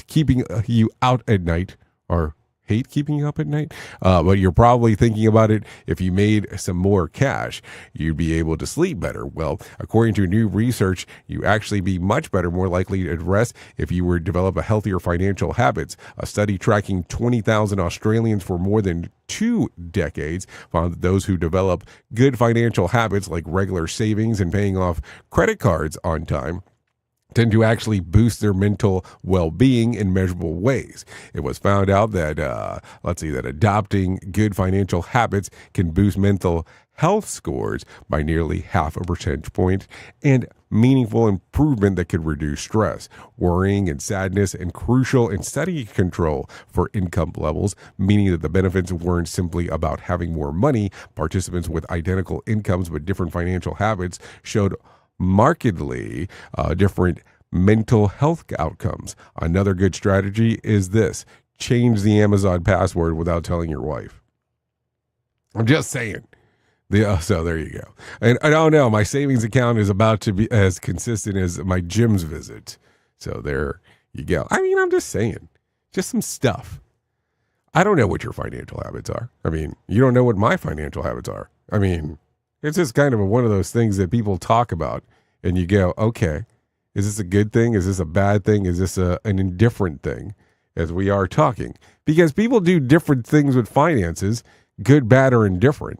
keeping you out at night, or hate keeping you up at night, but you're probably thinking about it. If you made some more cash, you'd be able to sleep better. Well, according to new research, you actually be much better, more likely to rest if you were to develop a healthier financial habits. A study tracking 20,000 Australians for more than 2 decades found that those who develop good financial habits like regular savings and paying off credit cards on time tend to actually boost their mental well-being in measurable ways. It was found out that, that adopting good financial habits can boost mental health scores by nearly 0.5 percentage point, and meaningful improvement that could reduce stress, worrying, and sadness, and crucial in study control for income levels, meaning that the benefits weren't simply about having more money. Participants with identical incomes but different financial habits showed markedly different mental health outcomes. Another good strategy is this: change the Amazon password without telling your wife. I'm just saying. So there you go. And I don't know, my savings account is about to be as consistent as my gym's visit. So there you go. I mean, I'm just saying, just some stuff. I don't know what your financial habits are. I mean, you don't know what my financial habits are. I mean, it's just kind of one of those things that people talk about and you go, okay, is this a good thing? Is this a bad thing? Is this an indifferent thing as we are talking? Because people do different things with finances, good, bad, or indifferent.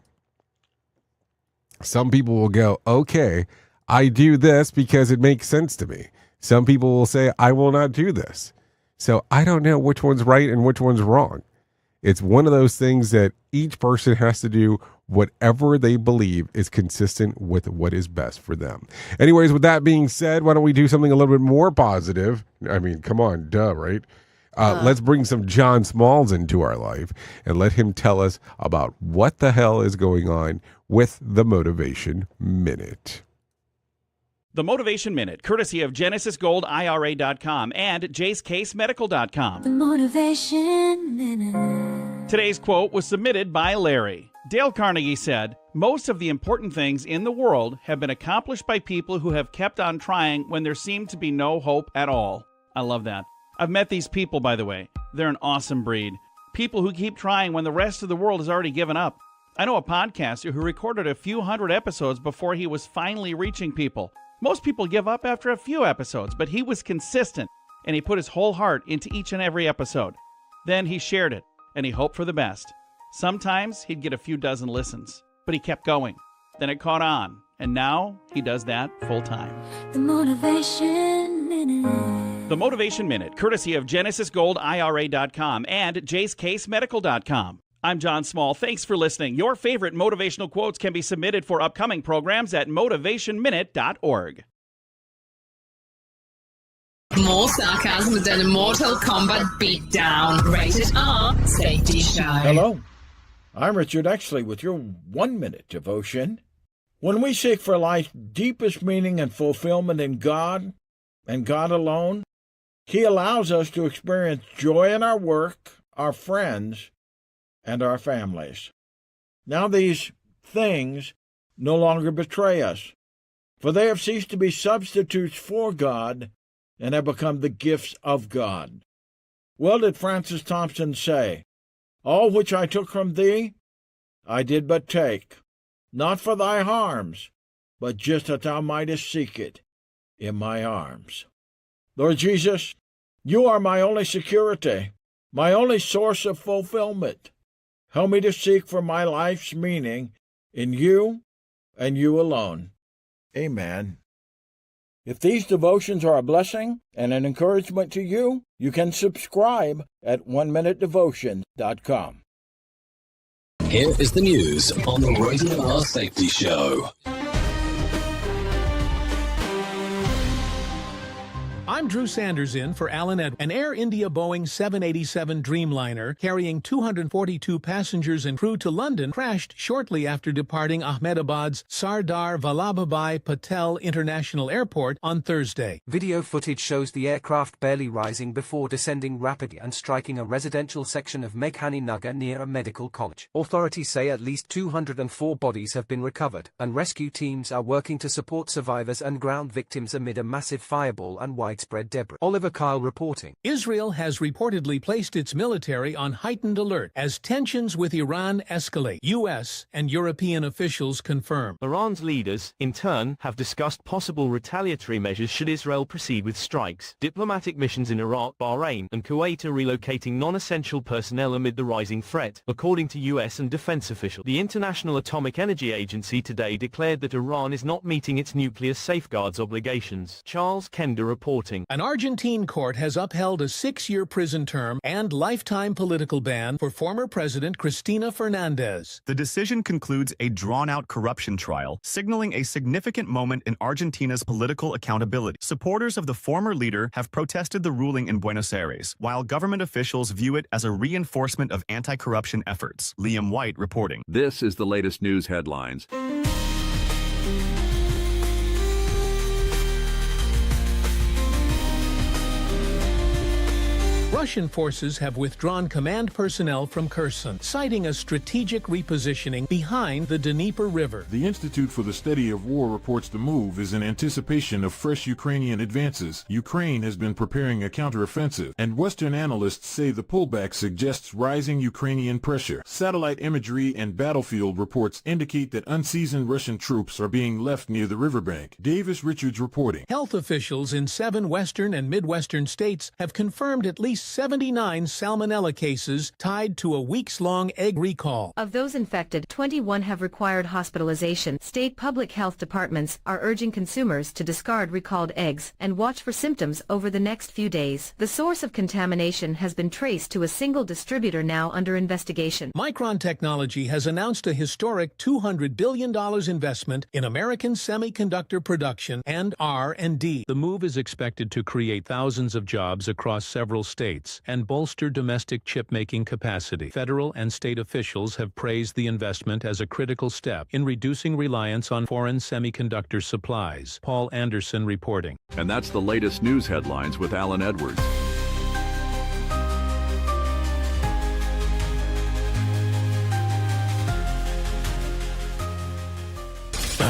Some people will go, okay, I do this because it makes sense to me. Some people will say, I will not do this. So I don't know which one's right and which one's wrong. It's one of those things that each person has to do whatever they believe is consistent with what is best for them. Anyways, with that being said, why don't we do something a little bit more positive? I mean, come on, duh, right? Let's bring some John Smalls into our life and let him tell us about what the hell is going on with the Motivation Minute. The Motivation Minute, courtesy of GenesisGoldIRA.com and JaceCaseMedical.com. The Motivation Minute. Today's quote was submitted by Larry. Dale Carnegie said, "Most of the important things in the world have been accomplished by people who have kept on trying when there seemed to be no hope at all." I love that. I've met these people, by the way. They're an awesome breed. People who keep trying when the rest of the world has already given up. I know a podcaster who recorded a few hundred episodes before he was finally reaching people. Most people give up after a few episodes, but he was consistent, and he put his whole heart into each and every episode. Then he shared it, and he hoped for the best. Sometimes he'd get a few dozen listens, but he kept going. Then it caught on, and now he does that full time. The Motivation Minute. The Motivation Minute, courtesy of GenesisGoldIRA.com and JaceCaseMedical.com. I'm John Small. Thanks for listening. Your favorite motivational quotes can be submitted for upcoming programs at motivationminute.org. More sarcasm than a Mortal Kombat beatdown. Rated R Safety Show. Hello, I'm Richard Exley with your 1-minute devotion. When we seek for life's deepest meaning and fulfillment in God and God alone, He allows us to experience joy in our work, our friends, and our families. Now these things no longer betray us, for they have ceased to be substitutes for God and have become the gifts of God. Well did Francis Thompson say, "All which I took from thee, I did but take, not for thy harms, but just that thou mightest seek it in my arms." Lord Jesus, you are my only security, my only source of fulfillment. Help me to seek for my life's meaning in you and you alone. Amen. If these devotions are a blessing and an encouragement to you, you can subscribe at oneminutedevotion.com. Here is the news on the Rated R Safety Show. I'm Drew Sanders in for Alan Ed. An Air India Boeing 787 Dreamliner carrying 242 passengers and crew to London crashed shortly after departing Ahmedabad's Sardar Vallabhbhai Patel International Airport on Thursday. Video footage shows the aircraft barely rising before descending rapidly and striking a residential section of Meghani Nagar near a medical college. Authorities say at least 204 bodies have been recovered, and rescue teams are working to support survivors and ground victims amid a massive fireball and widespread debris. Oliver Kyle reporting. Israel has reportedly placed its military on heightened alert as tensions with Iran escalate. U.S. and European officials confirm. Iran's leaders, in turn, have discussed possible retaliatory measures should Israel proceed with strikes. Diplomatic missions in Iraq, Bahrain, and Kuwait are relocating non-essential personnel amid the rising threat, according to U.S. and defense officials. The International Atomic Energy Agency today declared that Iran is not meeting its nuclear safeguards obligations. Charles Kender reporting. An Argentine court has upheld a 6-year prison term and lifetime political ban for former President Cristina Fernandez. The decision concludes a drawn-out corruption trial, signaling a significant moment in Argentina's political accountability. Supporters of the former leader have protested the ruling in Buenos Aires, while government officials view it as a reinforcement of anti-corruption efforts. Liam White reporting. This is the latest news headlines. Russian forces have withdrawn command personnel from Kherson, citing a strategic repositioning behind the Dnieper River. The Institute for the Study of War reports the move is in anticipation of fresh Ukrainian advances. Ukraine has been preparing a counteroffensive, and Western analysts say the pullback suggests rising Ukrainian pressure. Satellite imagery and battlefield reports indicate that unseasoned Russian troops are being left near the riverbank. Davis Richards reporting. Health officials in 7 western and midwestern states have confirmed at least 79 salmonella cases tied to a weeks-long egg recall. Of those infected, 21 have required hospitalization. State public health departments are urging consumers to discard recalled eggs and watch for symptoms over the next few days. The source of contamination has been traced to a single distributor now under investigation. Micron Technology has announced a historic $200 billion investment in American semiconductor production and R&D. The move is expected to create thousands of jobs across several states and bolster domestic chip-making capacity. Federal and state officials have praised the investment as a critical step in reducing reliance on foreign semiconductor supplies. Paul Anderson reporting. And that's the latest news headlines with Alan Edwards.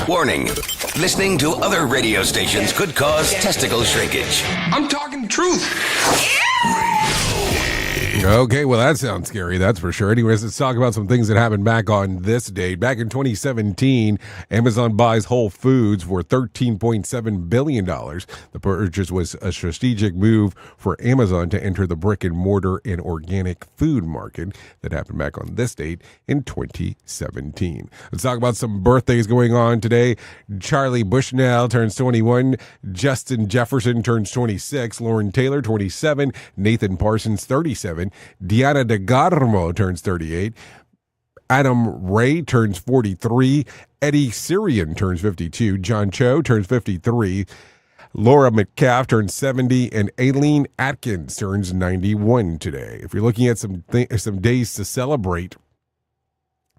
Warning. Listening to other radio stations could cause testicle shrinkage. I'm talking the truth. Okay, well, that sounds scary, that's for sure. Anyways, let's talk about some things that happened back on this date. Back in 2017, Amazon buys Whole Foods for $13.7 billion. The purchase was a strategic move for Amazon to enter the brick-and-mortar and organic food market. That happened back on this date in 2017. Let's talk about some birthdays going on today. Charlie Bushnell turns 21. Justin Jefferson turns 26. Lauren Taylor, 27. Nathan Parsons, 37. Diana DeGarmo turns 38. Adam Ray turns 43. Eddie Syrian turns 52. John Cho turns 53. Laura Metcalf turns 70. And Aileen Atkins turns 91 today. If you're looking at some days to celebrate,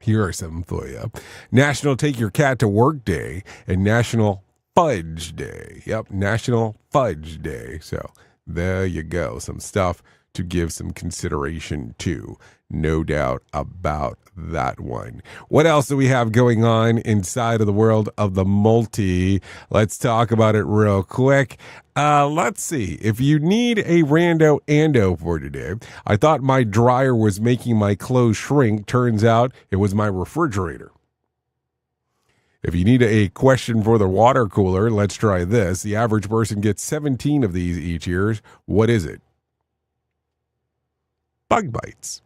here are some for you. National Take Your Cat to Work Day and National Fudge Day. Yep, National Fudge Day. So there you go. Some stuff to give some consideration to. No doubt about that one. What else do we have going on inside of the world of the multi? Let's talk about it real quick. Let's see. If you need a rando ando for today, I thought my dryer was making my clothes shrink. Turns out it was my refrigerator. If you need a question for the water cooler, let's try this. The average person gets 17 of these each year. What is it? Bug bites.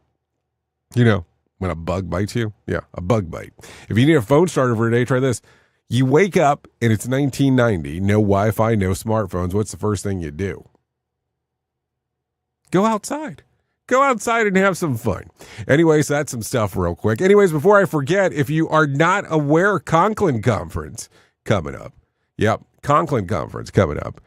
You know, when a bug bites you? Yeah, a bug bite. If you need a phone starter for today, try this. You wake up and it's 1990, no Wi-Fi, no smartphones. What's the first thing you do? Go outside. Go outside and have some fun. Anyways, that's some stuff real quick. Anyways, before I forget, if you are not aware, Conklin Conference coming up. Yep, Conklin Conference coming up.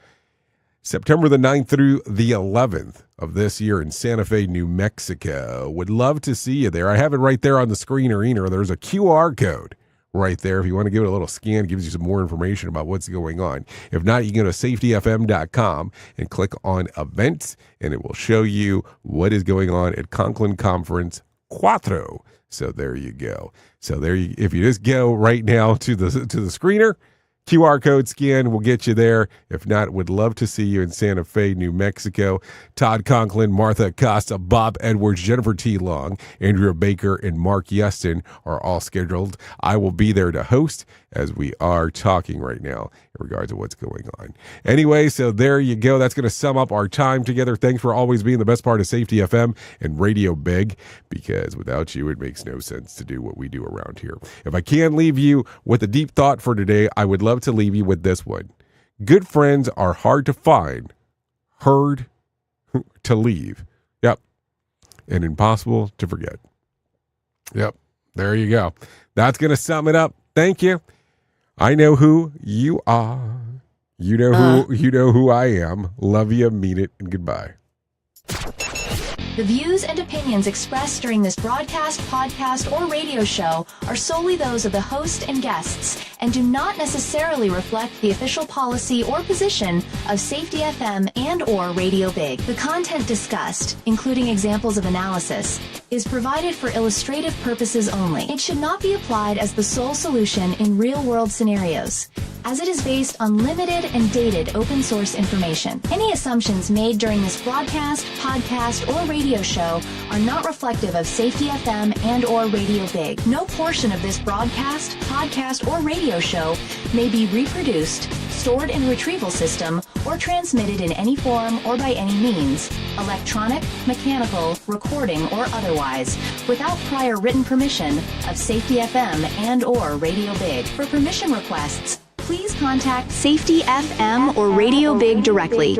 September the 9th through the 11th of this year in Santa Fe, New Mexico. Would love to see you there. I have it right there on the screener. There's a QR code right there. If you want to give it a little scan, it gives you some more information about what's going on. If not, you can go to safetyfm.com and click on events, and it will show you what is going on at Conklin Conference Cuatro. So there you go. So if you just go right now to the screener, QR code scan will get you there. If not, would love to see you in Santa Fe, New Mexico. Todd Conklin, Martha Acosta, Bob Edwards, Jennifer T. Long, Andrea Baker, and Mark Yeston are all scheduled. I will be there to host as we are talking right now in regards to what's going on. Anyway, so there you go. That's going to sum up our time together. Thanks for always being the best part of Safety FM and Radio Big, because without you, it makes no sense to do what we do around here. If I can leave you with a deep thought for today, I would love to leave you with this one. Good friends are hard to find, hard to leave. Yep. And impossible to forget. Yep. There you go. That's going to sum it up. Thank you. I know who you are. You know who I am. Love you, mean it, and goodbye. The views and opinions expressed during this broadcast, podcast, or radio show are solely those of the host and guests and do not necessarily reflect the official policy or position of Safety FM and or Radio Big. The content discussed, including examples of analysis, is provided for illustrative purposes only. It should not be applied as the sole solution in real-world scenarios, as it is based on limited and dated open source information. Any assumptions made during this broadcast, podcast, or radio show are not reflective of Safety FM and or Radio Big. No portion of this broadcast, podcast, or radio show may be reproduced, stored in a retrieval system, or transmitted in any form or by any means, electronic, mechanical, recording, or otherwise, without prior written permission of Safety FM and/or Radio Big. For permission requests, please contact Safety FM or Radio Big directly.